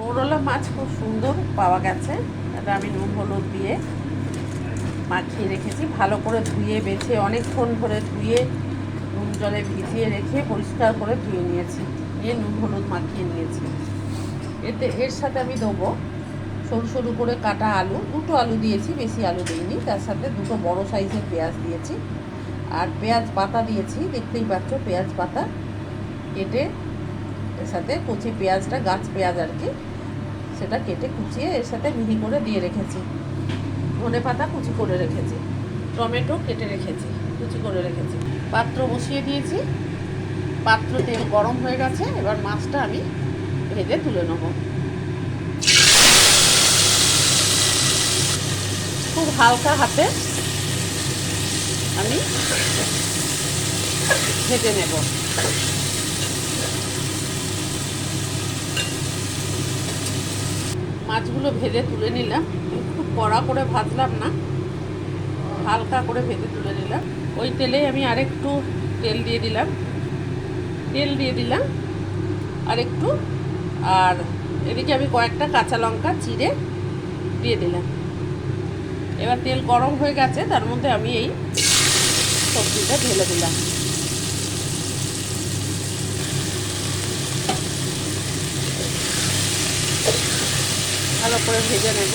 মৌরলা মাছ খুব সুন্দর পাওয়া গেছে। এটা আমি নুন হলুদ দিয়ে মাখিয়ে রেখেছি, ভালো করে ধুয়ে বেছে অনেকক্ষণ ধরে ধুয়ে নুন জলে ভিজিয়ে রেখে পরিষ্কার করে ধুয়ে নিয়েছি, নিয়ে নুন হলুদ মাখিয়ে নিয়েছি। এর সাথে আমি দেবো সরু সরু করে কাটা আলু, দুটো আলু দিয়েছি, বেশি আলু দিইনি। তার সাথে দুটো বড় সাইজের পেঁয়াজ দিয়েছি, আর পেঁয়াজ পাতা দিয়েছি, দেখতেই পাচ্ছ পেঁয়াজ পাতা কেটে। এর সাথে কুচি পেঁয়াজটা, গাছ পেঁয়াজ আর কি, সেটা কেটে কুচিয়ে এর সাথে মিহি করে দিয়ে রেখেছি। ধনে পাতা কুচি করে রেখেছি, টমেটো কেটে রেখেছি, কুচি করে রেখেছি। পাত্র বসিয়ে দিয়েছি, পাত্র তেল গরম হয়ে গেছে। এবার মাছটা আমি ভেজে তুলে নেব। খুব হালকা হাতে আমি ভেজে নেব। মাছগুলো ভেজে তুলে নিলাম, খুব কড়া করে ভাজলাম না, হালকা করে ভেজে তুলে নিলাম। ওই তেলেই আমি আরেকটু তেল দিয়ে দিলাম আরেকটু, আর এদিকে আমি কয়েকটা কাঁচা লঙ্কা চিড়ে দিয়ে দিলাম। এবার তেল গরম হয়ে গেছে, তার মধ্যে আমি এই সবজিটা ঢেলে দিলাম। ভালো করে ভেজে নেব।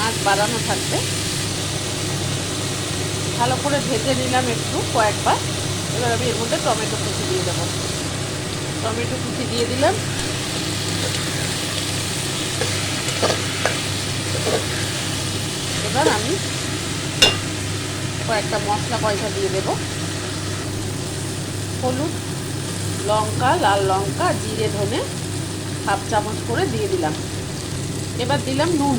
আঁচ বাড়ানো থাকবে। ভালো করে ভেজে নিলাম একটু কয়েকবার। এবার আমি এর মধ্যে টমেটো কুচি দিয়ে দেবো। টমেটো কুচি দিয়ে দিলাম। এবার আমি কয়েকটা মশলা দিয়ে দেবো। হলুদ, লঙ্কা, লাল লঙ্কা, জিরে, ধনে হাফ চামচ করে দিয়ে দিলাম। এবার দিলাম নুন।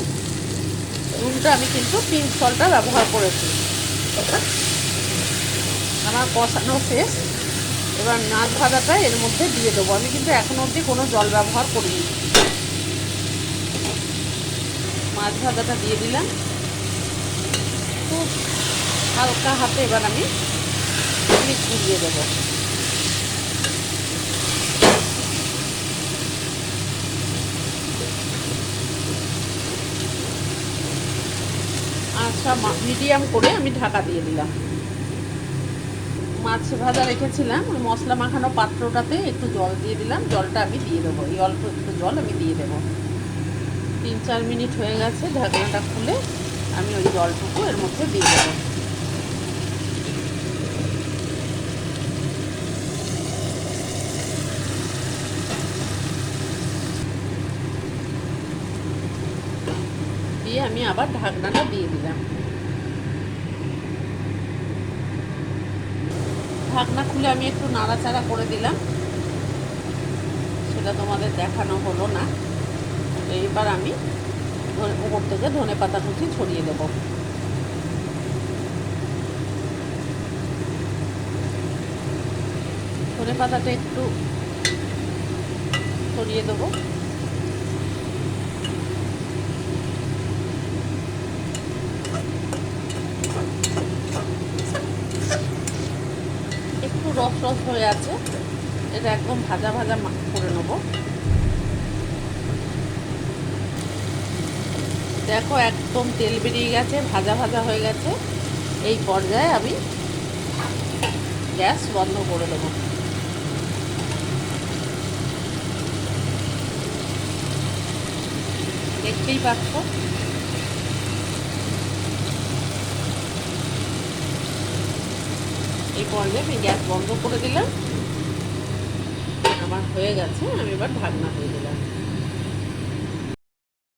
নুনটা আমি কিন্তু পিঙ্ক সল্টটা ব্যবহার করেছি। আমার কষানো শেষ। এবার মাছ ভাজাটা এর মধ্যে দিয়ে দেবো। আমি কিন্তু এখনো অবধি কোনো জল ব্যবহার করিনি। মাছ ভাজাটা দিয়ে দিলাম খুব হালকা হাতে। এবার আমি ঘুরিয়ে দেবো। আচ্ছা, মিডিয়াম করে আমি ঢাকা দিয়ে দিলাম। মাছ ভাজা রেখেছিলাম ওই মশলা মাখানো পাত্রটাতে একটু জল দিয়ে দিলাম। জলটা আমি দিয়ে দেবো, এই অল্প একটু জল আমি দিয়ে দেবো। 3-4 মিনিট হয়ে গেছে, ঢাকনাটা খুলে আমি ওই জলটুকু এর মধ্যে দিয়ে দেবো। দিয়ে আমি আবার ঢাকনাটা দিয়ে দিলাম। ঢাকনা খুলে আমি একটু নাড়াচাড়া করে দিলাম, সেটা তোমাদের দেখানো হলো না। এইবার আমি উপর থেকে ধনে পাতা কুচি ছড়িয়ে দেব। ধনে পাতাটা একটু ছড়িয়ে দেবো। একটু রস রস হয়ে আছে, এটা একদম ভাজা ভাজা করে নেব। দেখো একদম তেল বেরিয়ে গেছে, ভাজা ভাজা হয়ে গেছে। এই পর্যায়ে আমি গ্যাস বন্ধ করে দেবো। দেখতেই পাচ্ছ এই পর্যায়ে আমি গ্যাস বন্ধ করে দিলাম। আমার হয়ে গেছে, আমি এবার ঢাকনা দিয়ে দিলাম।